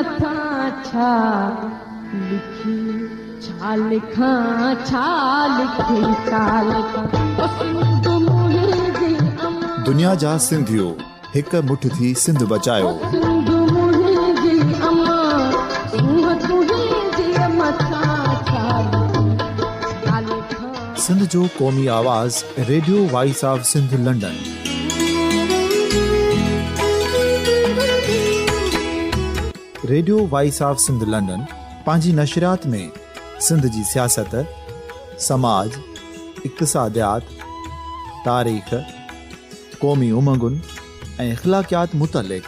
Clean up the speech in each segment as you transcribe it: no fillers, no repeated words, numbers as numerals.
मथा छा लिखी छा लिखां छा लिखी छा लिखां सिंध मुंहिंजी अमां दुनिया जा सिंधियो हिक मुठ थी सिंध बचायो सिंध मुंहिंजी अमां सिंध तुंहिंजी मथा छा लिखां सिंध जो क़ौमी आवाज़ radio voice of Sindh London. Radio voice of Sindh London पंहिंजी नशरियात में सिंध जी सियासत, समाज, इक़्तिसादियात, तारीख़, क़ौमी उमंगुनि ऐं अख़लाक़ियात मुतलिक़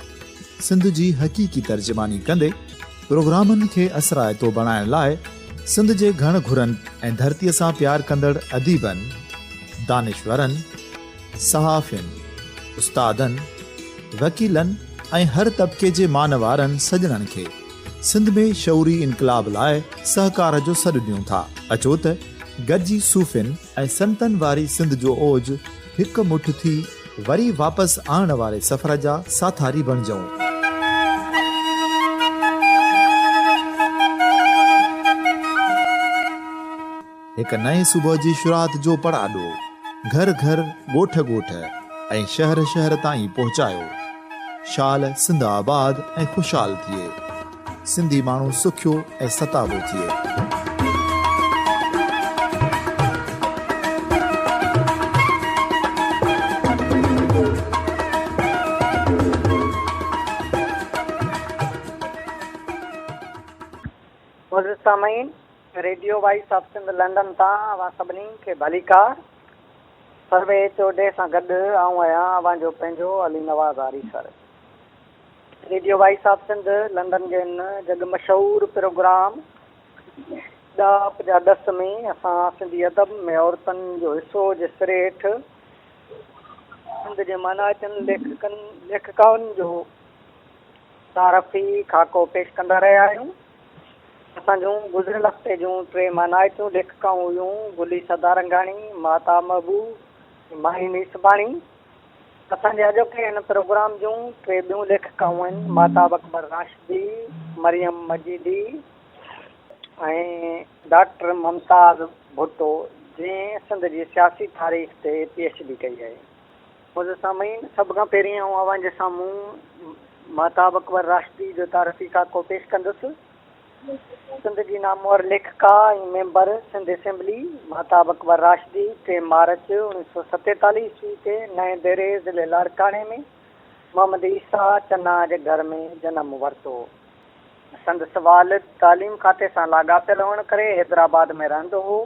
सिंध जी हक़ीक़ी तर्जुमानी कंदे प्रोग्रामनि खे असराइतो बणाइण लाइ सिंध जे घण घुरनि ऐं धरतीअ सां प्यार कंदड़ अदीबनि, दानिशवरनि, सहाफ़ियुनि, उस्तादनि, वकीलनि ऐं हर तबिके जे मानवारनि सॼणनि खे सिंध में शऊरी इनक़लाब लाइ सहकार जो सॾु ॾियूं था। अचो त गॾिजी सूफ़ियुनि ऐं संतनि वारी सिंध जो ओज हिक मुठ थी वरी वापसि आणण वारे सफ़र जा साथारी बणिजऊं। हिक नए सुबुह जी शुरूआत जो पड़ाॾो घर घर, ॻोठ ॻोठ ऐं शहर शहर ताईं पहुचायो। शाल सिंध आबाद ऐं ख़ुशहाल थिए, सिंधी माण्हू सुखियो ऐं सताबो थिए। मुझे सामीन radio voice of Sindh London तां अवां सभिनी खे भलीकार सर्वे चोॾे सां गॾु आऊं आहियां अवां जो पंहिंजो अली नवाज़ आरी sir. Radio voice of Sindh London जे इन जग मशहूर प्रोग्राम ॾाप जा ॾस में असां सिंधी अदब में औरतनि जो हिसो जे सिरे हेठि सिंध जे मानाइतनि लेखकाउनि जो तारफ़ी खाको पेश कंदा रहिया आहियूं। असां जूं गुज़िरियल हफ़्ते जूं 3 मानाइतूं लेखकाऊं हुयूं गुली सदारंगाणी, माता महबूब, माहिनी सुबाणी। असांजे अॼोके हिन प्रोग्राम जूं 3 ॿियूं लेखकाऊं आहिनि माता अकबर राशिदी, मरियम मजीदी ऐं डॉक्टर मुमताज़ भुट्टो, जंहिं सिंध जी सियासी तारीख़ ते PhD कई आहे। मुंहिंजे साम्हूं सभ खां पहिरीं आऊं अवां जे साम्हूं माता अकबर राशिदी जो तारीफ़ी खाको पेश कंदुसि। सिंध जी नामवर लेखिका ऐं मेंबर सिंध असेंबली माता अकबर राशिदी 3 मार्च 1947 ईस्वी ते नए देरे ज़िले लाड़काणे में मोहम्मद ईसा चन्ना जे घर में जनमु वरितो। संदसि वालिद तालीम खाते सां लाॻापियल हुअण करे हैदराबाद में रहंदो हो,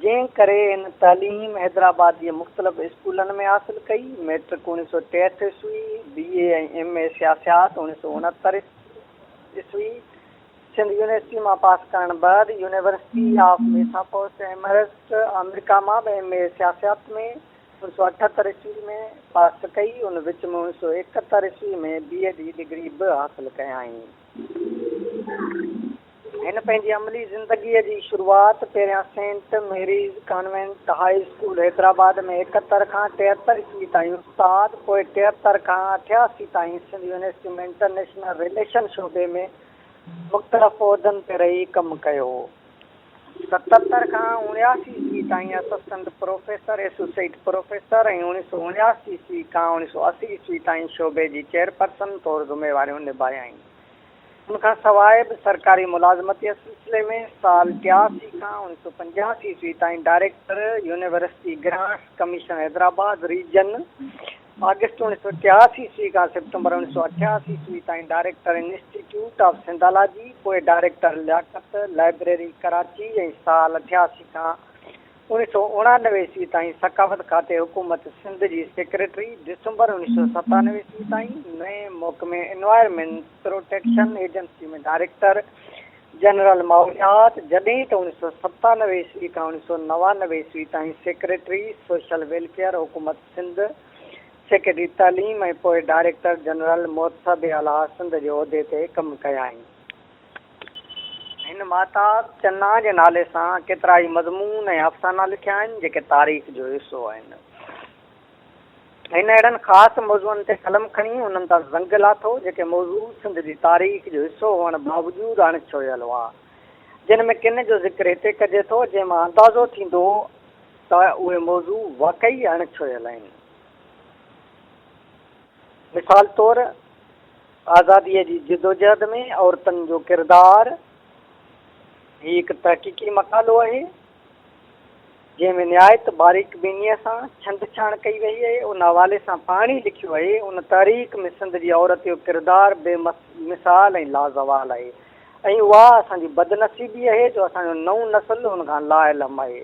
जंहिं करे हिन तालीम हैदराबाद जे मुख़्तलिफ़ स्कूलनि में हासिलु कई। मैट्रिक 1963 ईस्वी, BA ऐं MA सियासियात 1969 ईस्वी सिंध यूनिवर्सिटी मां पास करण बैदि यूनिवर्सिटी ऑफ मेसापोस्ट एमहर्स्ट अमेरिका मां MA सियासत में 1978 ईस्वी में पास कई। उन विच में 1971 ईस्वी में BA जी डिग्री बि हासिलु कयाई। हिन पंहिंजी अमली ज़िंदगीअ जी शुरूआति पहिरियां Saint Mary's convent high school Hyderabad में 71 खां 73 ईस्वी ताईं उस्ताद, पोइ 73 खां 88 ताईं सिंध यूनिवर्सिटी में इंटरनेशनल रिलेशन शोबे में मुख़्तलिफ़ उहिदनि ते रही कमु कयो। 77 खां 79 ईस्वी ताईं असिस्टेंट प्रोफेसर, एसोसिएट प्रोफेसर ऐं 1979 ईस्वी खां 1980 ईस्वी ताईं शोबे जी चेयरपर्सन तौरु ज़िम्मेवारियूं निभायाईं। उनखां सवाइ बि सरकारी मुलाज़मत जे सिलसिले में साल 83 खां 1985 ईस्वी ताईं director university grants commission Hyderabad region, अगस्त 1983 ईस्वी खां सितंबर 1988 ईस्वी ताईं डायरेक्टर इंस्टीट्यूट ऑफ सिंधालॉजी, पोइ डायरेक्टर लियाकत लाइब्रेरी कराची ऐं साल 88 खां 1989 ईस्वी ताईं सकाफ़त खाते हुकूमत सिंध जी सेक्रेटरी, दिसंबर 1997 ईस्वी ताईं नए महकमे एनवायरमेंट प्रोटेक्शन एजेंसी में डायरेक्टर जनरल माहौलियात, जॾहिं त 1997 ईस्वी खां 1999 ईस्वी ताईं सेक्रेटरी सोशल वेलफेयर हुकूमत सिंध, सेक्रेटरी तालीम ऐं पोइ डायरेक्टर जनरल मोहतसब आला सिंध जे उहिदे ते कमु कयाई। हिन माता चन्ना जे नाले सां केतिरा ई मज़मून ऐं अफ़साना लिखिया आहिनि जेके तारीख़ जो हिसो आहिनि। हिन अहिड़नि ख़ासि मौज़ूअनि ते कलम खणी उन्हनि तां ज़ंग लाथो जेके मौज़ू सिंध जी तारीख़ जो हिसो हुअण बावजूदु अणछोयल हुआ, जिन में किन जो ज़िक्र हिते कजे थो जंहिंमां अंदाज़ो थींदो त उहे मौज़ू वाक़ई अणछोयल आहिनि। मिसाल तौरु आज़ादीअ जी जिदोजहद में औरतुनि जो किरदारु ही हिकु तहक़ीक़ी मक़ालो आहे जंहिंमें निहायत बारीक बीनीअ सां छंड-छाण कई वई आहे। उन हवाले सां पाण ई लिखियो आहे, उन तारीख़ में सिंध जी औरत जो किरदारु बेमिसाल ऐं लाज़वाल आहे ऐं उहा असांजी बदनसीबी आहे जो असांजो नओं नस्ल हुन खां लाइलम आहे।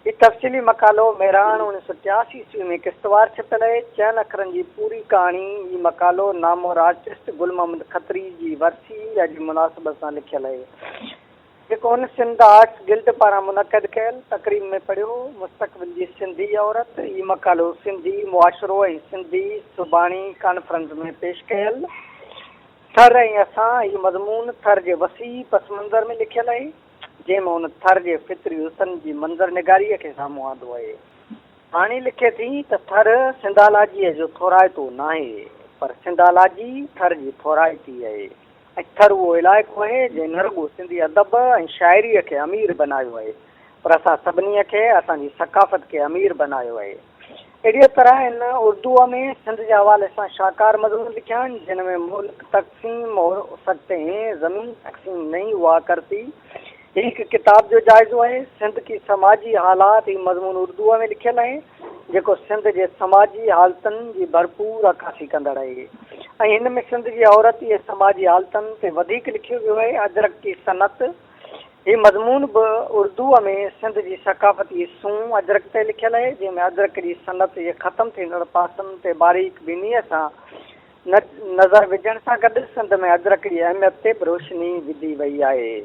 हीउ तफ़सीली मक़ालो मेरान 1983 ईस्वी में किश्तवाड़ छपियल आहे। 4 अखरनि जी पूरी कहाणी हीउ मक़ालो नामवर आर्टिस्ट गुल मोहम्मद खत्री जी वरसी जी मुनासिबत सां लिखियल आहे, जेको हुन सिंध आर्ट्स गिल्ड पारां मुनक़द कयल तक़रीब में पढ़ियो। मुस्तक़बिल जी सिंधी औरत हीउ मक़ालो सिंधी मुआशिरो ऐं सिंधी सुबाणी कॉन्फ्रेंस में पेश कयल। थर ऐं असां हीउ मज़मून थर जे वसी पस मंज़र में लिखियल आहे जंहिंमें हुन थर जे फितरी हुसन जी मंज़र निगारीअ खे साम्हूं आंदो आहे। हाणे लिखे थी त थर सिंधालाजीअ जो थोराइतो न आहे, पर सिंधालाजी थर जी थोराइती आहे ऐं थर उहो इलाइक़ो आहे जंहिं न रुॻो सिंधी अदब ऐं शाइरीअ खे अमीर बनायो आहे, पर असां सभिनी खे असांजी सक़ाफ़त खे अमीर बनायो आहे। अहिड़ीअ तरह हिन उर्दूअ में सिंध जे हवाले सां शाहकार मज़मून लिखिया आहिनि जिन में मुल्क तक़सीम हो सकते हैं, ज़मीन तक़सीम नहीं हुआ करती हिकु किताब जो जाइज़ो आहे। सिंध की समाजी हालात ही मज़मून उर्दूअ में लिखियल आहे जेको सिंध जे समाजी हालतुनि जी भरपूर अकासी कंदड़ आहे ऐं हिन में सिंध जी औरत जे समाजी हालतुनि ते वधीक लिखियो वियो आहे। अदरक की सनत हीउ मज़मून बि उर्दूअ में सिंध जी सक़ाफ़ती हिसूं अदरक ते लिखियल आहे जंहिंमें अदरक जी सनत जे ख़तमु थींदड़ पासनि ते बारीक बीनीअ सां नज़र विझण सां गॾु सिंध में अदरक जी अहमियत ते बि रोशनी विधी वई आहे।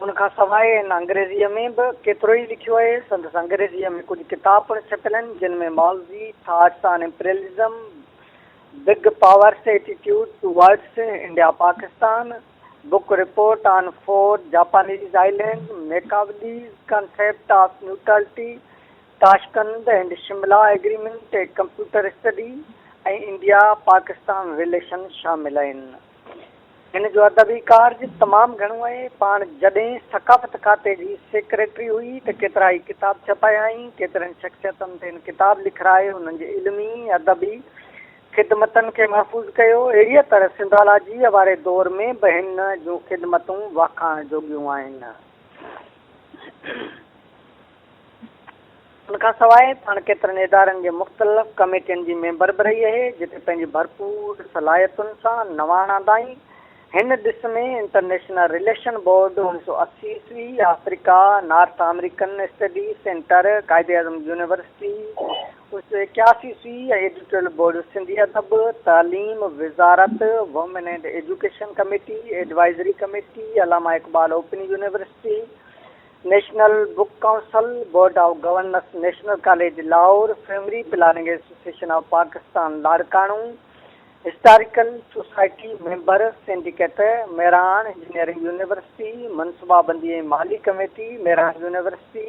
उनखां सवाइ हिन अंग्रेज़ीअ में बि केतिरो ई लिखियो आहे। संदसि अंग्रेज़ीअ में कुझु किताब पिणु छपियल आहिनि जिन में मॉलज़ी thoughts on imperialism, big powers attitude towards India Pakistan, book report on 4 Japanese island, Machiavelli's concept of neutrality, Tashkent and Shimla agreement, a computer study ऐं इंडिया पाकिस्तान रिलेशन शामिल आहिनि। हिन जो अदबी कार्य तमामु घणो आहे। पाण जॾहिं सक़ाफ़त खाते जी सेक्रेटरी हुई त केतिरा ई किताब छपाया आहिनि, केतिरनि शख़्सियतुनि ते किताब लिखाए हुननि जे इल्मी अदबी ख़िदमतनि खे महफ़ूज़ कयो। अहिड़ीअ तरह सिंधालाजीअ वारे दौर में बि हिन जूं ख़िदमतूं वाखाण जोॻियूं आहिनि। उनखां सवाइ पाण केतिरनि इदारनि जे मुख़्तलिफ़ कमेटियुनि जी मेंबर बि रही आहे जिते पंहिंजी भरपूर सलाहियतुनि सां नवां आंदा। हिन ॾिस में इंटरनेशनल रिलेशन बोर्ड 1980 ईस्वी, Africa north American study centre, कायदे आज़म यूनिवर्सिटी 1981 ईस्वी, एडिटोरियल बोर्ड सिंधी अदब, तालीम वज़ारत, women and education committee, advisory committee, Allama Iqbal open university, national book council, board of governors national college Lahore, family planning association of Pakistan Larkana, historical society member syndicate Mehran engineering university, मनसूबाबंदी ऐं माली committee Mehran university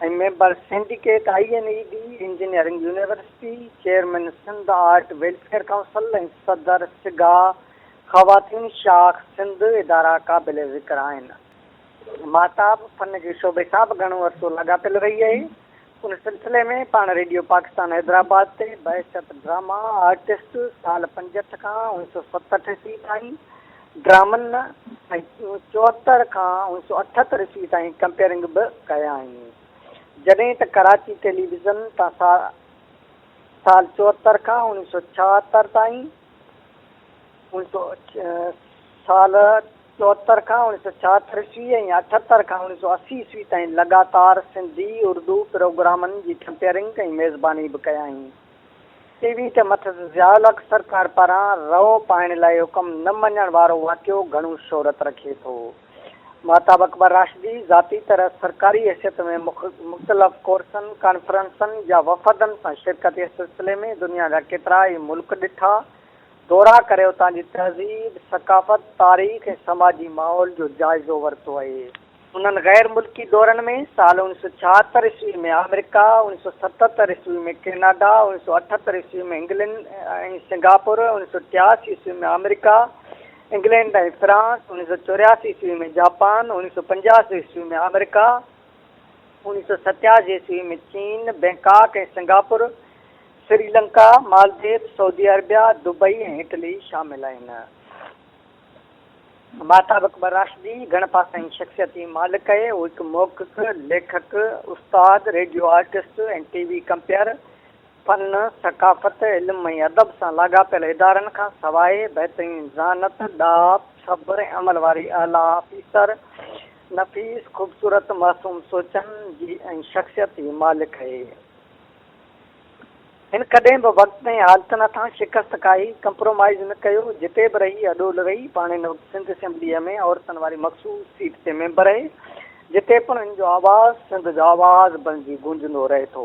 ऐं member syndicate INED engineering university, chairman Sindh art welfare council ऐं सदर सिगा ख़वातीन शाख सिंध इदारा क़ाबिल ज़िक्र आहिनि। माताब फन जे शोबे सां बि घणो अर्सो लॻापियल रही आहे। उन सिलसिले में पाण रेडियो पाकिस्तान हैदराबाद ते बहशत ड्रामा आर्टिस्ट साल 65 खां 1967 ईस्वी ताईं ड्रामनि ऐं 74 खां 1978 ईस्वी ताईं कंपेयरिंग बि कया आहिनि। जॾहिं त कराची टेलीविज़न तां साल 74 खां 1976 ताईं साल 74 खां 1976 ईस्वी ऐं 78 खां 1980 ईस्वी ताईं लगातार सिंधी उर्दू प्रोग्रामनि जी कंपेयरिंग ऐं मेज़बानी बि कया आहिनि। TV ते मथस ज़ियाउल हक़ सरकार पारां रओ पाइण लाइ हुकुम न मञण वारो वाक़ियो घणो शोहरत रखे थो। महताब अकबर राशिदी ज़ाती तरह सरकारी हैसियत में मुख़्तलिफ़ कोर्सनि कॉन्फ्रेंसनि या वफ़दनि सां शिरकत जे सिलसिले में दुनिया जा केतिरा ई मुल्क ॾिठा, दौरा करे उतां जी तहज़ीब, सक़ाफ़त, तारीख़ ऐं समाजी माहौल जो जाइज़ो वरितो आहे। उन्हनि गैर मुल्की दौरनि में साल 1976 ईस्वी में अमेरिका, 1977 ईस्वी में कैनेडा, 1978 ईस्वी में इंग्लैंड ऐं सिंगापुर, 1983 ईस्वी में अमेरिका, इंग्लैंड ऐं फ्रांस, 1984 ईस्वी में जापान, 1985 ईस्वी में अमेरिका, 1987 ईस्वी में चीन, बैंकॉक ऐं Singapore, Sri Lanka, Maldives, Saudi Arabia, Dubai ऐं इटली शामिल आहिनि। माताब अकबर राशिदी गणपासा जी शख्सियती मालिक आहे। उहो हिकु मौखिक, लेखक, उस्ताद, रेडियो आर्टिस्ट ऐं टीवी कंपेयर, फन, सकाफ़त, इल्म ऐं अदब सां लाॻापियल इदारनि खां सवाइ बहितरीन ज़ानत, ॾाप, सब्र ऐं अमल वारी आला ऑफिसर, नफ़ीस, ख़ूबसूरत, मासूम सोचनि जी ऐं शख्सियत जी मालिक आहे। हिन कॾहिं बि वक़्त ऐं हालतुनि हथां शिकस्त खाई, कंप्रोमाइज़ न कयो। जिते बि रही अॾोल रही पाण हिन सिंध असेंबलीअ में औरतुनि वारी मख़सूस सीट ते मेंबर आहे, जिते पिणु हिन जो आवाज़ सिंध जो आवाज़ बणिजी गूंजंदो रहे थो।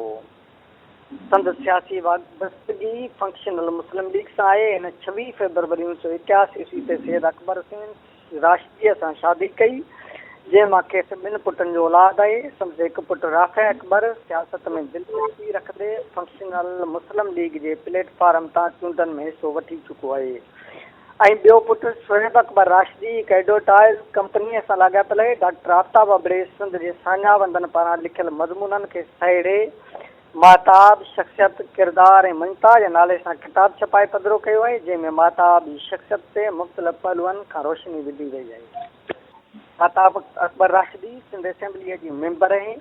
संद सियासी वाबस्तगी फंक्शनल मुस्लिम लीग सां आहे। हिन 26 फरवरी 1981 ईस्वी ते सैयद अकबर हुसैन राशिदीअ सां शादी कई, जंहिं मां खेसि 2 पुटनि जो औलाद आहे। संदसि हिकु पुटु राफ़े अकबर सियासत में दिलचस्पी रखंदे फंक्शनल मुस्लिम लीग जे प्लेटफॉर्म तां चूंडनि में हिसो वठी चुको आहे। ऐं ॿियो पुटु शोएब अकबर राशिदी हिकु एडवर्टाइज़ कंपनीअ सां लाॻापियल आहे। डॉक्टर आफ्ताब अबड़े सिंध जे सान्यावंदनि पारां लिखियल मज़मूननि खे सहेड़े माताब, शख़्सियत, किरदार ऐं मुमताज़ नाले सां किताबु छपाए पधिरो कयो आहे, जंहिंमें माताब जी शख़्सियत ते मुख़्तलिफ़ पहलुअनि खां रोशनी विधी वई आहे। माताब अकबर राशिदी सिंध असेंबलीअ जी मेंबर आहे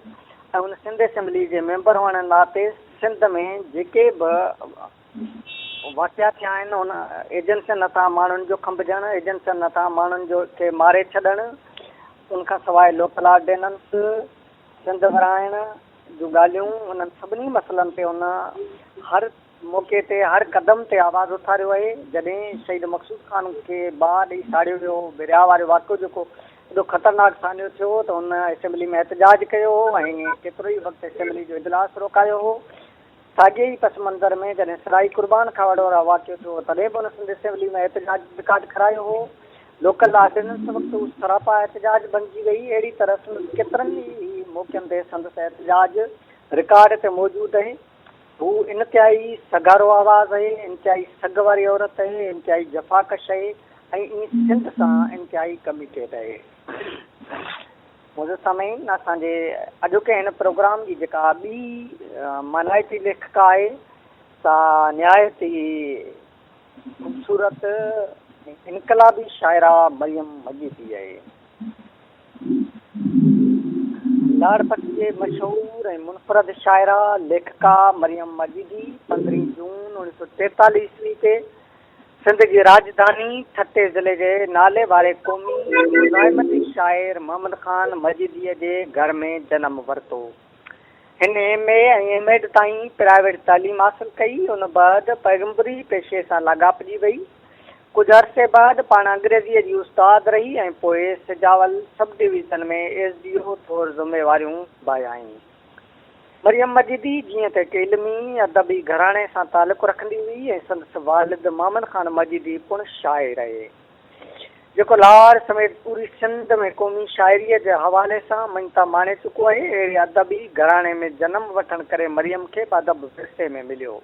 ऐं उन सिंध असेंबली जे मेंबर हुअण नाते सिंध में जेके बि वाक़िया थिया आहिनि उन एजेंसियुनि हथां माण्हुनि जो खंभिजणु, एजेंसियुनि हथां माण्हुनि जो खे मारे छॾणु, उनखां सवाइ लोकल ऑर्डिनेंस, सिंध विरहाइण जूं ॻाल्हियूं, उन्हनि सभिनी मसइलनि ते उन हर मौक़े ते हर क़दम ते आवाज़ु उथारियो आहे। जॾहिं शहीद मक़सूद ख़ान खे बाहि ॾेई साड़ियो वियो, बिरिया वारो वाक़ियो जेको एॾो ख़तरनाक सानियो थियो त उन असेंबली में एहतजाज कयो हो ऐं केतिरो ई वक़्तु असेंबली जो इजलास रोकायो हो। साॻिए ई पस मंज़र में जॾहिं सराई कुर्बान खां वॾो वाक़ियो थियो तॾहिं बि उन सिंध असेंबली में एहतजाज रिकॉर्ड करायो हो। लोकल ऑर्डिनेंस वक़्तु उहो सरापा एहतजाज बणिजी वई। अहिड़ी तरह केतिरनि ई मौक़नि ते संदसि एहतजाज रिकॉर्ड ते मौजूदु आहे। हू इंतिहाई सगारो आवाज़ आहे, इंतिहाई सग वारी औरत आहे, इंतिहाई जफ़ाकश आहे ऐं इन सिंध सां इंतिहाई कमिटेड आहे। मुंहिंजो सामीन असांजे अॼोके हिन प्रोग्राम जी जेका ॿी मानाइती लेखिका आहे सा निहायत ई ख़ूबसूरत इनकलाबी शाइरा मरियम मजीदी आहे। लाड़पत जे मशहूर ऐं मुनफ़रद शाइरा लेखिका मरियम मजीदी 15 जून 1943 ईस्वी ते सिंध जी राजधानी ठट्टे ज़िले जे नाले वारे क़ौमी मुज़ाहिमती शाइर मोहम्मद ख़ान मजीदीअ जे घर में जनमु वरितो। हिन MA ऐं MAd ताईं प्राइवेट तालीम हासिल कई। उन बैदि पैगम्बरी पेशे सां लाॻापिजी वई। कुझु अरसे बैदि पाण अंग्रेज़ीअ जी उस्ताद रही ऐं पोइ सिजावल सब डिवीज़न में SDO तौरु ज़िम्मेवारियूं निभायाईं। मरियम मजीदी जीअं त हिकु इल्मी अदबी घराणे सां तालुक़ु रखंदी हुई ऐं संदसि वालिद मोहम्मद ख़ान मजीदी पिणु शाइर आहे, जेको लाहौर समेत पूरी सिंध में क़ौमी शाइरीअ जे हवाले सां मञता माणे चुको आहे। अहिड़े अदबी घराणे में जनमु वठण करे मरियम खे अदब विरसे में मिलियो।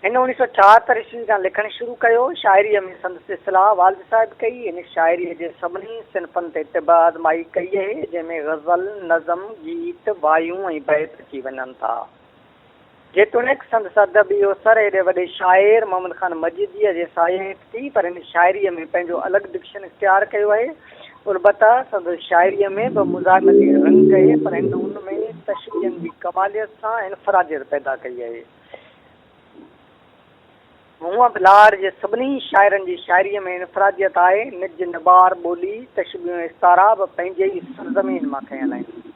हिन 1974 ईस्वी खां लिखणु शुरू कयो। शाइरीअ में संदसि इस्लाह वालिद साहिब कई। हिन शाइरीअ जे सभिनी सिन्फ़नि ते इत्तिबा आज़माई कई आहे, जंहिंमें ग़ज़ल, नज़म, गीत, वायूं ऐं बैत अची वञनि था। जेतोणीकि संदसि अदबी ओसर एॾे वॾे शाइर मोहम्मद ख़ान मजीदीअ जे साये हेठि थी, पर हिन शाइरीअ में पंहिंजो अलॻि डिक्शन इख़्तियार कयो आहे। अलबत्ता संदसि शाइरीअ में बि मुज़ाहिमती रंग आहे, पर हिन उन में तशरीहनि जी कमालियत सां इनफ़रादियत पैदा कई आहे। हूअं बि लाहौर जे सभिनी शाइरनि जी शाइरीअ में इनफ़रादियत आहे। निज निबार ॿोली तशबीह इस्तारा बि पंहिंजे ई सरज़मीन मां खयल आहिनि।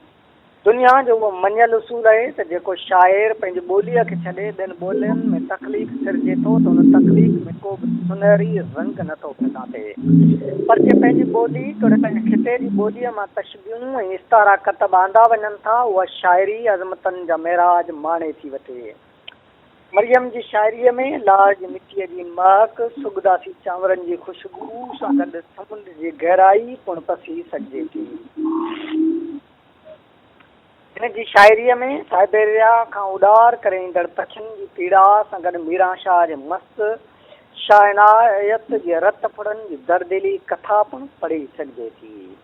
दुनिया जो उहो मञियल उसूल आहे त जेको शाइर पंहिंजी ॿोलीअ खे छॾे ॿियनि ॿोलियुनि में तख़लीक़ सिरजे थो त हुन तख़लीक़ में को बि सुनहरी रंग नथो पैदा थिए। पर जे पंहिंजी ॿोली तोड़े पंहिंजे खिते जी ॿोलीअ मां तशबीहूं ऐं इस्तारा कतब आंदा वञनि था, उहा शाइरी अज़मतनि जा मेराज माणे थी वठे। मरियम जी शाइरीअ में लाज मिटीअ जी महक सुगदासी चांवरनि जी ख़ुशबू सां गॾु समुंड जी गहराई पुण पसी सघिजे थी। हिन जी शाइरीअ में साइबेरिया खां उॾार करे ईंदड़ पखियुनि जी पीड़ा सां गॾु मीरा शाह जे मस्तु शाइनायत जे रत फुड़नि जी दर्दिली कथा पिणु पढ़ी सघिजे थी।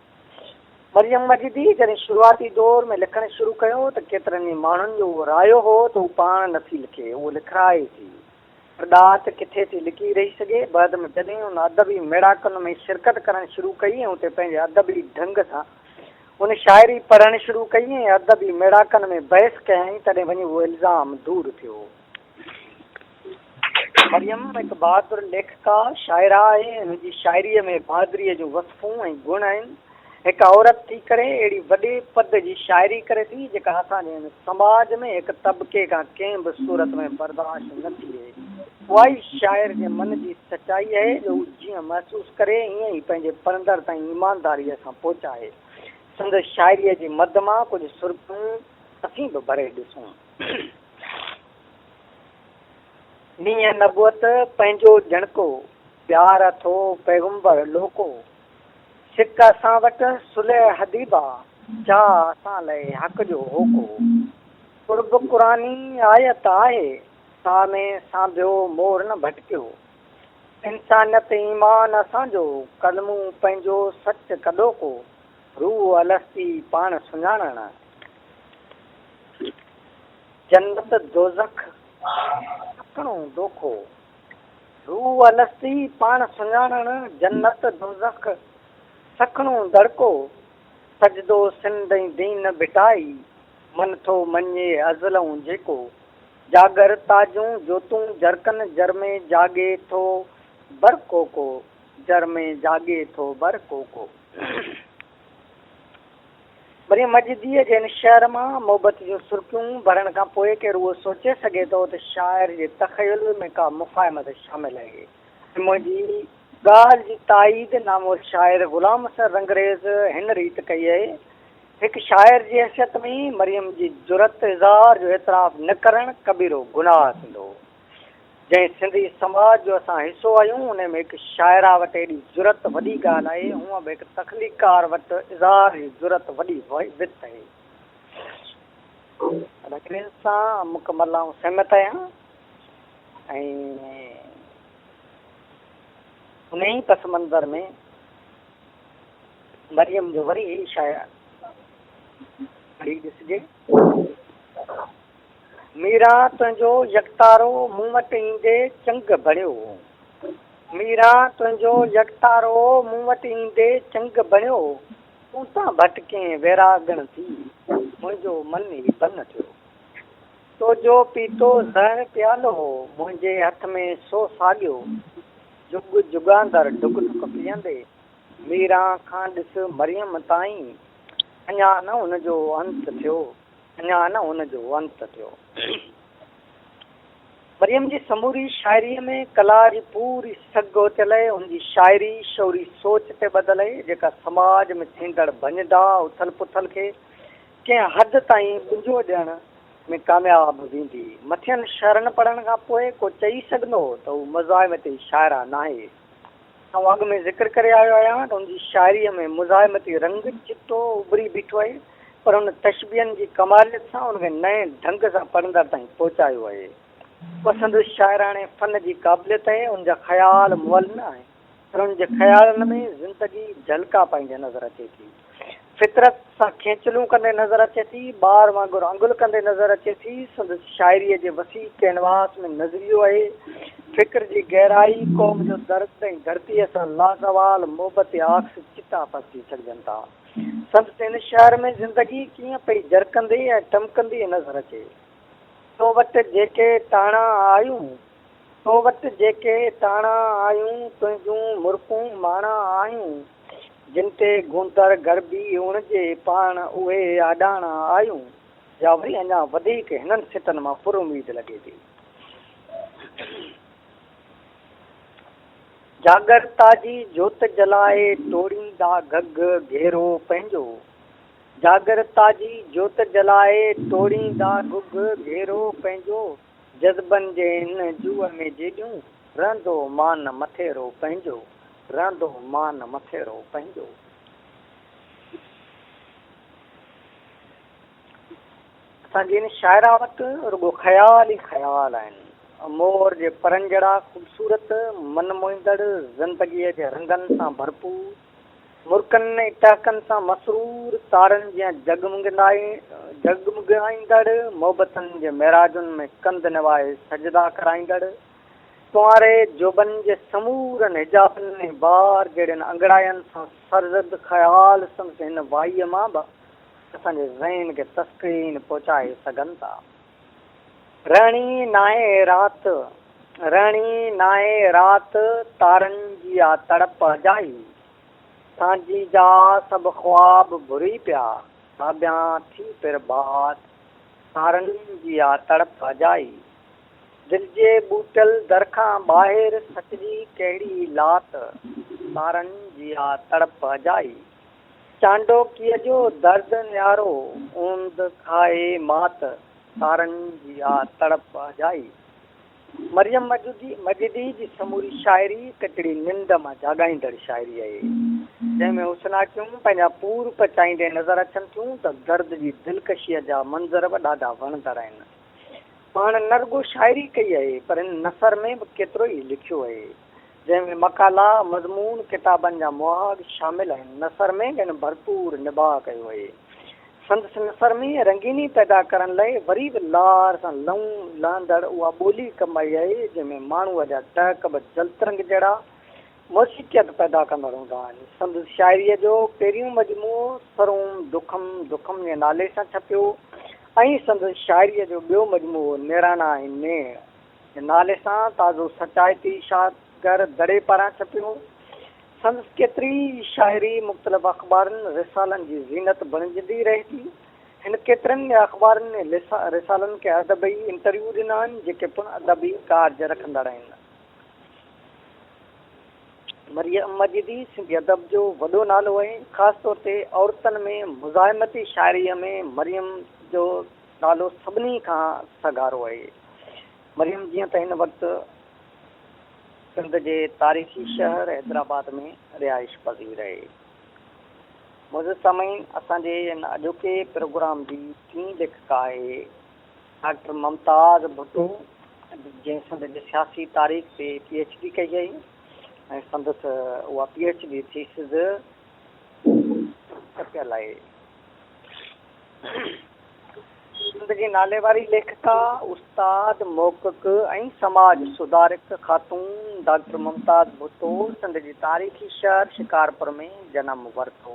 मरियम मजिदी जॾहिं शुरूआती दौर में लिखणु शुरू कयो त केतिरनि ई माण्हुनि जो उहो रायो हो त हू पाण नथी लिखे, उहो लिखाए थी। पर ॾात किथे थी लिकी रही सघे। बाद में जॾहिं हुन अदबी मेड़ाकनि में शिरकत करणु शुरू कई ऐं उते पंहिंजे अदबी ढंग सां उन शाइरी पढ़णु शुरू कई ऐं अदबी मेड़ाकनि में बहस कयईं, तॾहिं वञी उहो इल्ज़ाम दूर थियो। मरियम हिकु बहादुर लेखिका शाइरा आहे। हुनजी शाइरीअ में बहादुरीअ जूं वसफ़ूं ऐं गुण आहिनि। हिकु औरत थी करे अहिड़ी वॾे पद जी शाइरी करे थी जेका असांजे हिन समाज में हिकु तबिके खां कंहिं बि सूरत में बर्दाश्त न थिए। उहा ई शाइर जे मन जी सचाई आहे जो हू जीअं महसूसु करे ईअं ई पंहिंजे पढ़ंदड़ ताईं ईमानदारीअ सां पहुचाए। संदसि शाइरीअ जी मद मां कुझु सुर्खियूं असीं बि भरे ॾिसूं। नीअ नबूअत पंहिंजो जणको प्यार अथो पैगंबर लोको सिक असां वटि सुलह हदीबा जा असां लाइ हक़ जो होको कुर्ब क़ुरानी आयत आहे सा में सांभियो मोर न भटकियो इंसानियत ईमान असांजो कलमूं पंहिंजो सच कॾो को रूह अलस्ती पाण सुञाणण जन्नत दोज़ख सखणो दोखो रूह अलस्ती पाण सुञाणण जन्नत दोज़ख सखणो दड़को सजदो सिंधई दीन बिटाई मन थो मञे अज़लऊं जेको जागर ताजूं जोतूं जरकन जर में जागे थो बरको को जर में जागे थो बरको को। वरी मजिदीअ जे हिन शहर मां मोहबत जूं सुर्खियूं भरण खां पोइ केरु उहो सोचे सघे थो त शाइर जे तख़यल में का मुफ़ाहिमत शामिल आहे। मुंहिंजी ॻाल्हि जी ताईद नामो शाइर ग़ुलाम असर रंगरेज़ हिन रीति कई आहे। हिकु शाइर जी हैसियत में मरियम जी जुरत इज़हार जो एतिराफ़ न करणु कबीरो गुनाह थींदो। जंहिं सिंधी समाज जो असां हिसो आहियूं उन में हिकु शाइरा वटि एॾी जुरत वॾी ॻाल्हि आहे। हूअं बि हिकु तख़लीकार वटि इज़हार जी जुरत वॾी वित आहे। रंगरेज़ सां मुकमल ऐं सहमत आहियां ऐं उन ई पस मंज़र में मरियम जो वरी ई शाइर पढ़ी ॾिसिजे। मीरा तुंहिंजो यकतारो मूं वटि ईंदे चंग बणियो मीरा तुंहिंजो यकतारो मूं वटि ईंदे चंग बणियो तूं त भटके वैरागण थी मुंहिंजो मन ई बन थियो तुंहिंजो पीतो ज़हर प्यालो मुंहिंजे हथ में सो साॻियो जुग जुगांदर डुक डुक पीअंदे मीरा खां ॾिस मरियम ताईं अञा न हुनजो अंत थियो अञा न हुनजो अंत थियो। मरियम जी समूरी शाइरीअ में कला जी पूरी सघ थियल आहे। हुनजी शाइरी शौरी सोच ते ॿधल आहे जेका समाज में थींदड़ भञदा उथल पुथल खे कंहिं हद ताईं ॿुंझो ॾियण में कामयाबु वेंदी। मथियनि शरण पढ़ण खां पोइ को चई सघंदो त हू मुज़ाहिमती शाइरा न आहे। ऐं अॻु में ज़िक्र करे आयो आहियां त हुनजी शाइरीअ में मुज़ाहिमती रंग चिटो उभरी बीठो आहे पर हुन तशबीहनि जी कमालियत सां हुनखे नए ढंग सां पढ़ंदड़ ताईं पहुचायो आहे। पसंदि शाइराणे फ़न जी क़ाबिलियत आहे। हुनजा ख़्याल मुअल न आहे पर हुनजे ख़्यालनि में ज़िंदगी झलका पाईंदे नज़र अचे थी। फितरत सां खेचलूं कंदे नज़र अचे थी। ॿार वांगुरु अंगुल कंदे नज़र अचे थी। संदसि शाइरीअ जे वसी कैनवास में नज़रियो आहे। फ़िक्र जी गहराई क़ौम जो दर्द ऐं धरतीअ सां लाज़वाल मोहबत आक्स चिटा पसी सघजनि था। संदसि हिन शहर में ज़िंदगी कीअं पई जरकंदी ऐं टमकंदी नज़र अचे। तो वटि जेके टाणा आयूं तो वटि जेके टाणा आयूं तुंहिंजूं मुर्कूं माणा आयूं जिन ते गूंदर गरबी उणिजे पाण उहे आॾाणा आयूं या वरी अञा वधीक हिननि सिटनि मां पुर उमीद लॻे थी। जागरता जी जोत जलाए तोड़ींदा घग घेरो पंहिंजो जागरता जी जोत जलाए तोड़ींदा घुग घेरो पंहिंजो जज़्बनि जे हिन जूअ में जेॾियूं रहंदो मान मथेरो पंहिंजो, रहंदो मान मथेरो पंहिंजो। असांजे इन शाइरा वटि रुॻो ख़्याल ई ख़्याल आहिनि। मोर जे परनि जहिड़ा ख़ूबसूरत मन मोहींदड़ ज़िंदगीअ जे रंगनि सां भरपूर, मुर्कनि ऐं टहकनि सां मसरूर, तारनि जीअं जगमगाईंदड़ मोहबतनि जे मेराजुनि में कंध निवाए सजदा कराईंदड़, कुंवारे जोबनि जे समूरनि हिजाबनि ऐं बार जहिड़नि अंगड़ाइनि सां सरज़द ख़्याल सम्झ हिन वाईअ मां बि असांजे ज़हन खे तस्कीन पहुचाए सघनि था। रहणी नाहे राति, रहणी नाहे राति, तारनि जी आ तड़प अजाई, सांझी जा सभु ख्वाब भुरी पिया, साबियां थी पिर बात, तारनि जी आ तड़प अजाई। दिलि जे ॿूटल दर खां ॿाहिरि सचजी कहिड़ी लात, तारनि जी आ तड़प अजाई। चांडोकीअ जो दर्द न्यारो ऊंद खाए मात, तारनि जी आ तड़प अजाई। मरियम मजिदी जी समूरी शाइरी कचड़ी निंड मां जाॻाईंदड़ शाइरी आहे, जंहिंमें हुस्नाकियूं पंहिंजा पूर पचाईंदे नज़र अचनि थियूं त दर्द जी दिलकशीअ जा मंज़र बि ॾाढा वणंदड़ आहिनि। पाण न रुॻो शाइरी कई आहे पर हिन नसर में बि केतिरो ई लिखियो आहे, जंहिंमें मकाला मज़मून किताबनि जा मुहाग शामिल आहिनि। नसर में हिन भरपूर निबाह कयो आहे। संदसि नसर में रंगीनी पैदा करण लाइ वरी बि लार सां लहंदड़ उहा ॿोली कमाई आहे, जंहिंमें माण्हूअ जा टहक बि जलतरंग जहिड़ा मौसीक़ियत पैदा कंदड़ हूंदा आहिनि। संदसि शाइरीअ जो पहिरियों मजमूओ सरूम दुखम दुखम जे नाले सां छपियो ऐं संदसि शाइरीअ जो ॿियो मजमूओ निराना ऐं नेह नाले सां ताज़ो सचाइती शादगर दड़े पारां छपियो। संदसि केतिरी शाइरी मुख़्तलिफ़ अख़बारनि रिसालनि जी ज़ीनत बणिजंदी रहे थी। हिन केतिरनि अख़बारनि रिसालनि खे अदबी इंटरव्यू ॾिना आहिनि, जेके पिणु अदबी कार्ज रखंदड़ आहिनि। मरियम मजिदी सिंधी अदब जो वॾो नालो आहे। ख़ासि तौर ते औरतनि में मुज़ाहिमती शाइरीअ में मरियम जो नालो सभिनी खां सगारो आहे। मरियम जीअं त हिन वक़्तु सिंध जे तारीख़ी शहर हैदराबाद में रिहाइश पज़ीर आहे। मुज़िद सामीन, असांजे हिन अॼोके प्रोग्राम जी टीं लेखिका आहे डॉक्टर मुमताज़ भुट्टो, जंहिं सिंध जे सियासी तारीख़ ते PhD कई आहे ऐं संदसि उहा PhD थीसिस कपियल आहे। सिंध जी नाले वारी लेखिका, उस्ताद, मोहक़िक़ ऐं समाज सुधारक ख़ातून डॉक्टर मुमताज़ भुट्टो सिंध जी तारीख़ी शहर शिकारपुर में जनम वरितो।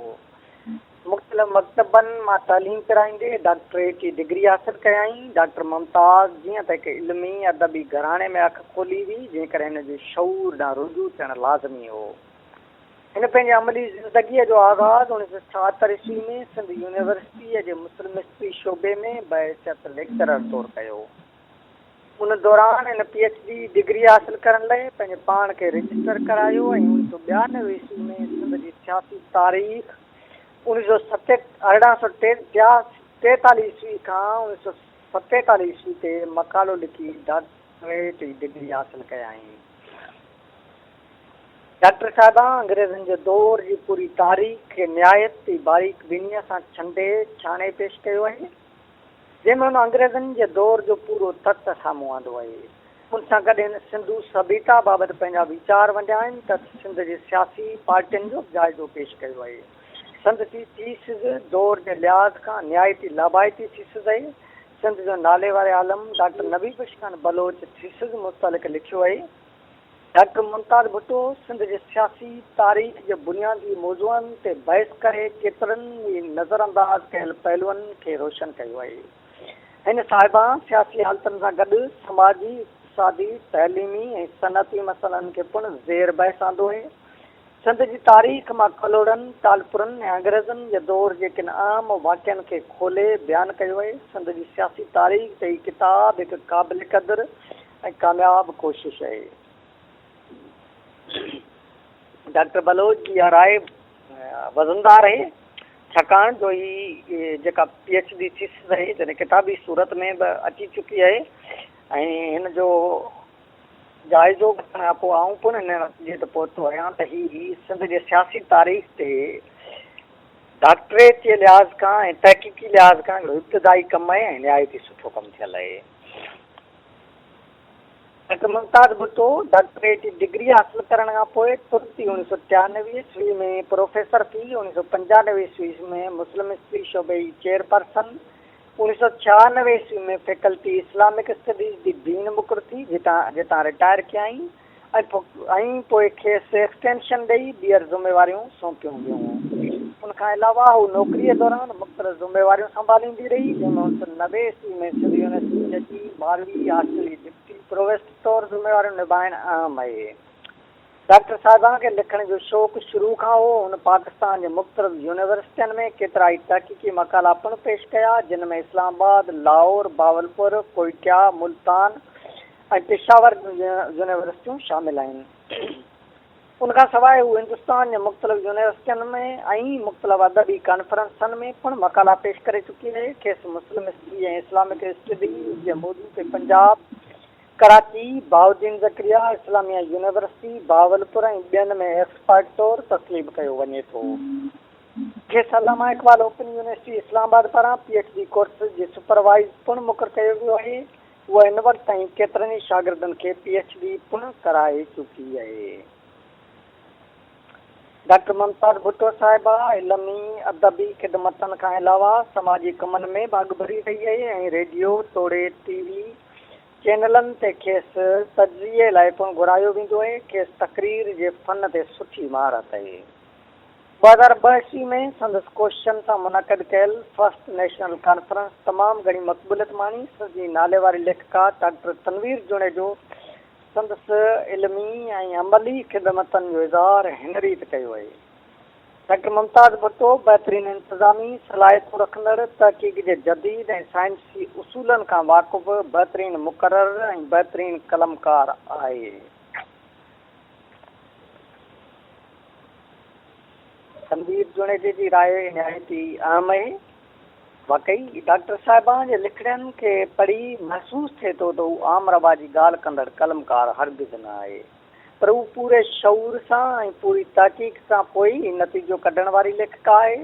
मुख़्तलिफ़ मकतबनि मां तालीम कराईंदे डॉक्टरेट जी डिग्री हासिल कयाई। डॉक्टर मुमताज़ जीअं त हिकु इल्मी अदबी घराणे में अखि खोली हुई, जंहिं करे हिन जो शऊर ॾांहुं रुजू थियणु लाज़मी हो। हिन पंहिंजे अमली ज़िंदगीअ जो आगाज़ 1976 ईस्वी में सिंध यूनिवर्सिटीअ जे मुस्लिम हिस्ट्री शोबे में बहसियत लेक्चरर तौरु कयो। उन दौरान हिन PhD डिग्री हासिल करण लाइ पंहिंजे पाण खे रजिस्टर करायो ऐं 1992 ईस्वी में सिंध जी सियासी तारीख़ 1843 ईस्वी खां 1947 ईस्वी ते मकालो लिखी डॉक्टरेट जी डिग्री हासिल कयाई। डॉक्टर साहिबा अंग्रेज़नि जे दौर जी पूरी तारीख़ खे निहायत ई बारीक बीनीअ सां छाणे पेश कयो आहे, जंहिंमें हुन अंग्रेज़नि जे दौर जो पूरो तथ्य साम्हूं आंदो आहे। उन सां गॾु हिन सिंधू सभ्यता बाबति पंहिंजा वीचार वंडिया आहिनि त सिंध जे सियासी पार्टियुनि जो जाइज़ो पेश कयो आहे। सिंध जी थीसिस दौर जे लिहाज़ खां निहायती लाभाइती थीसिस आहे। सिंध जो नाले वारे आलम डॉक्टर नबी बख्श बलोच थीसिस मुतलिक़ लिखियो आहे। डॉक्टर मुमताज़ भुट्टो सिंध जे सियासी तारीख़ जे बुनियादी मौज़ूअनि ते बहस करे केतिरनि ई नज़रअंदाज़ कयल पहलुअनि खे रोशन कयो आहे। हिन साहिबा सियासी हालतुनि सां गॾु समाजी, इक़्तिसादी, तइलीमी ऐं सनअती मसइलनि खे पिणु ज़ेर बहस आंदो आहे। सिंध जी तारीख़ मां कलोड़नि, तालपुरनि ऐं अंग्रेज़नि जे दौर जे किन आम वाक़िअनि खे खोले बयानु कयो आहे। सिंध जी सियासी तारीख़ ते हीअ किताब हिकु क़ाबिल क़दुरु ऐं कामयाबु कोशिशि आहे। डॉक्टर बलोच जी इहा राय वज़नदार आहे, छाकाणि जो ही जेका PhD थीसिस आहे जॾहिं किताबी सूरत में बि अची चुकी आहे ऐं हिन जो जाइज़ो वठण खां पोइ आऊं पुन हिन नतीजे ते पहुतो आहियां त ही सिंध जे सियासी तारीख़ ते डॉक्टरेट जे लिहाज़ खां ऐं तहक़ीक़ी लिहाज़ खां हिकिड़ो इब्तिदाई कमु आहे ऐं निहायती सुठो कमु थियल आहे। डॉक्टर मुमताज़ भुट्टो डॉक्टरेट जी डिग्री हासिल करण खां पोइ तुरंत ई 1993 ईस्वी में प्रोफेसर थी, 1995 ईस्वी में मुस्लिम हिस्ट्री शोबे जी चेयरपर्सन, 1996 ईस्वी में फैकल्टी इस्लामिक स्टडीज़ जी डीन मुक़ररु थी, जितां रिटायर कयाई ऐं पोइ खेसि एक्सटेंशन ॾेई ॿीहर ज़िम्मेवारियूं सौंपियूं वियूं। उनखां अलावा हू नौकरीअ दौरान मुख़्तलिफ़ ज़िम्मेवारियूं संभालींदी रही, जंहिंमें 1990 ईस्वी में सिंध यूनिवर्सिटी जी 12वीं हॉस्टल जी डिप्टी प्रोवेस्ट तौरु ज़िम्मेवारियूं निभाइणु अहम आहे। डॉक्टर साहिबा खे लिखण जो शौक़ु शुरू खां हो। हुन पाकिस्तान जे मुख़्तलिफ़ यूनिवर्सिटियुनि में केतिरा ई तहक़ीक़ी मक़ाला पिणु पेश कया, जिन में इस्लामाबाद, लाहौर, बावलपुर, कोइटा, मुल्तान ऐं पेशावर यूनिवर्सिटियूं शामिल आहिनि। उनखां सवाइ हू हिंदुस्तान जे मुख़्तलिफ़ यूनिवर्सिटियुनि में ऐं मुख़्तलिफ़ अदबी कॉन्फ्रेंसनि में पिणु मक़ाला पेश करे चुकी आहे। खेसि मुस्लिम हिस्ट्री ऐं इस्लामिक स्टडीज़ जे मौजू ते पंजाब, कराची, बाउद्दीन ज़करिया इस्लामिया यूनिवर्सिटी, बावलपुर ऐं ॿियनि में एक्सपर्ट तौरु तस्लीम कयो वञे थो। खेसि अलामा इक़बाल ओपन यूनिवर्सिटी इस्लामाबाद पारां PhD कोर्स जे सुपरवाइज़ पिणु मुक़ररु कयो वियो आहे। उहा हिन वक़्तु ताईं केतिरनि ई शागिर्दनि खे PhD पिणु कराए चुकी आहे। डॉक्टर मुमताज़ भुट्टो साहिबा इल्मी अदबी ख़िदमतनि खां अलावा समाजी कमनि में भाॻ भरी रही आहे ऐं रेडियो तोड़े TV चैनलनि ते खेसि तजज़िये लाइ पिणु घुरायो वेंदो आहे। खेसि तक़रीर जे फ़न ते सुठी महारत आहे। 2002 ईस्वी में संदसि कोशिशनि सां मुनक़िद कयल फर्स्ट नेशनल कॉन्फ्रेंस तमामु घणी मक़बूलियत माणी। संदसि नाले वारी लेखिका डॉक्टर तनवीर जुनेजो संदसि इल्मी ऐं अमली ख़िदमतनि जो इज़हार हिन रीति कयो आहे। डॉक्टर मुमताज़ भुट्टो बहितरीन इंतज़ामी सलाहियतूं रखंदड़, तहक़ीक़ जे जदीद ऐं साइंसी उसूलनि खां वाक़ुफ़ बहितरीन मुक़रर ऐं बहितरीन कलमकार आहे। तनवीर जुनेजे जी राय निहायती अहम आहे। वाकई डॉक्टर साहिबा जे लिखड़नि खे पढ़ी महसूसु थिए थो त हू आम रवाजी ॻाल्हि कंदड़ कलमकार हरगिज़ न आहे, पर हू पूरे शऊर सां ऐं पूरी तहक़ीक़ सां पोइ ई नतीजो कढण वारी लेखिका आहे।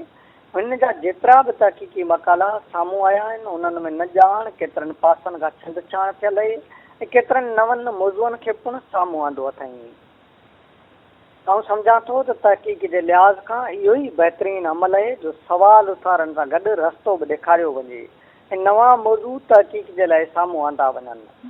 हिन जा जेतिरा बि तहक़ीक़ी मक़ाला साम्हूं आया आहिनि, उन्हनि में न ॼाण केतिरनि पासनि खां छिंदछाण थियल आहे ऐं केतिरनि नवनि मौज़ूअनि खे पिणु साम्हूं आंदो अथई। आउं सम्झां थो त तहक़ीक़ जे लिहाज़ खां इहो ई बहितरीन अमल आहे जो सवाल उथारण सां गॾु रस्तो बि ॾेखारियो वञे ऐं नवां मौज़ू तहक़ीक़ जे लाइ साम्हूं आंदा वञनि।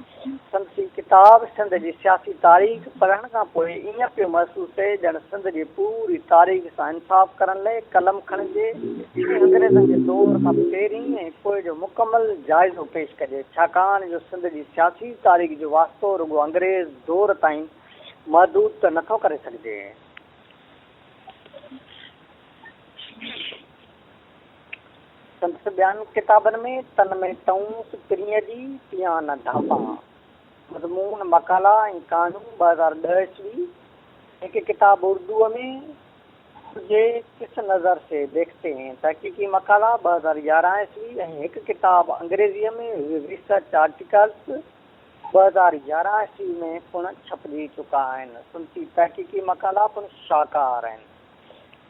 संदसि किताब सिंध जी सियासी तारीख़ पढ़ण खां पोइ ईअं पियो महसूसु थिए ॼण सिंध जी पूरी तारीख़ सां इंसाफ़ करण लाइ कलम खणिजे, अंग्रेज़नि जे दौर खां पहिरीं ऐं पोइ जो मुकमल जाइज़ो पेश कजे, छाकाणि जो सिंध जी सियासी तारीख़ जो वास्तो रुॻो अंग्रेज़ दौर ताईं महदूद त नथो करे सघिजे। संदसि ॿियनि किताबनि में तन में टऊंस पिरीअ जी पिया न ढापा, मज़मून मक़ाला ऐं कहाणियूं 2010 ईस्वी, हिकु किताब उर्दूअ में तुझे किस नज़र से देखते हैं तहक़ीक़ी मक़ाला 2011 ईस्वी ऐं हिकु किताब अंग्रेज़ीअ में रिसर्च आर्टिकल्स 2011 ईस्वी में पिणु छपजी चुका आहिनि। संदसि तहक़ीक़ी मक़ाला पिणु शाहकार आहिनि।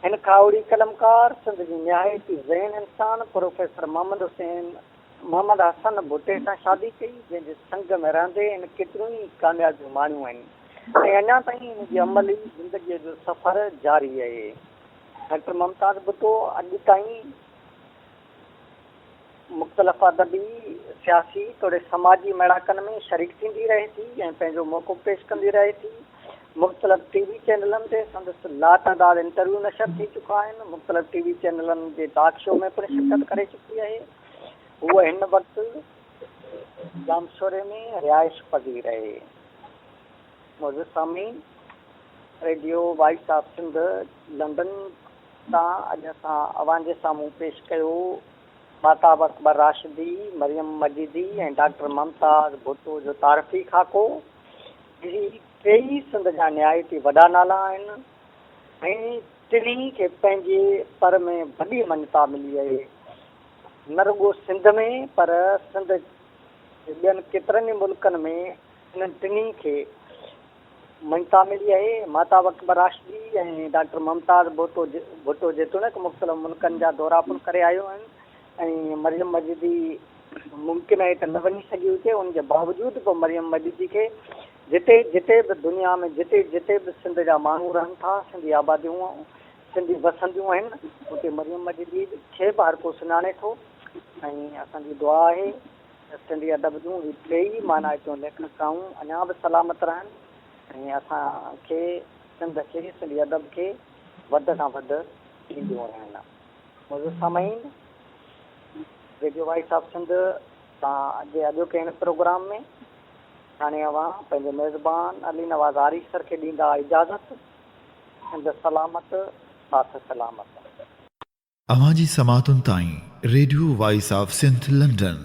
हिन खावड़ी कलमकार सिंध जी निहायती ज़हन इंसान प्रोफेसर मोहम्मद हसन भुट्टे सां शादी कई, जंहिंजे संग में रहंदे हिन केतिरियूं ई कामयाबियूं माणियूं आहिनि ऐं अञा ताईं हिन जी अमली ज़िंदगीअ जो सफ़र जारी आहे। डॉक्टर मुमताज़ भुट्टो अॼु ताईं मुख़्तलिफ़ अदबी, सियासी तोड़े समाजी मेड़ाकनि में शरीक थींदी रहे थी ऐं पंहिंजो मौक़ो पेश कंदी रहे थी। मुख़्तलिफ़ TV चैनलनि ते संदसि लातदाद इंटरव्यू नशर थी चुका आहिनि। मुख़्तलिफ़ TV चैनलनि जे टॉक शो में पिणु शिरकत करे चुकी आहे। हूअ हिन वक़्तु जामशोरे में रिहाइश पज़ीर आहे। मौजूद सामीन, radio voice of Sindh London सां अॼु असां अवां जे साम्हूं पेश कयो माताब अकबर राशिदी, मरियम मजीदी ऐं डॉक्टर मुमताज़ भुट्टो जो तारीफ़ी ख़ाको। टेई सिंध जा निहायती वॾा नाला आहिनि ऐं टिनी खे पंहिंजे पर में वॾी मञता मिली आहे, न रुॻो सिंध में पर सिंध ॿियनि केतिरनि ई मुल्कनि में इन्हनि टिनी खे मञता मिली आहे। माता अकबर राशिदी ऐं डॉक्टर मुमताज़ भुट्टो जेतोणीक मुख़्तलिफ़ मुल्कनि जा दौरा पिण करे आयूं आहिनि ऐं मरियम मजिदी मुमकिन आहे त न वञी सघी हुजे, उनजे बावजूदि पोइ मरियम मजिदी खे जिते जिते बि दुनिया में जिते जिते बि सिंध जा माण्हू रहनि था, सिंधी आबादियूं सिंधी वसंदियूं आहिनि, उते मरियम मजिदी खे बि हर को सुञाणे थो। ऐं असांजी दुआ आहे त सिंधी अदब जूं टेई माना हितां लेखकाऊं अञा बि सलामत रहनि ऐं असांखे सिंध खे सिंधी अदब खे वधि खां वधि ॾींदियूं रहनि। मुंहिंजो सामाईन रेडियो वॉइस ऑफ सिंध तव्हां जे अॼोके हिन प्रोग्राम में हाणे अवां पंहिंजे मेज़बान अली नवाज़ आरिफ़ सर खे ॾींदा इजाज़त। सिंध सलामत, साथ सलामत। अवां जी समातुनि ताईं radio voice of Sindh London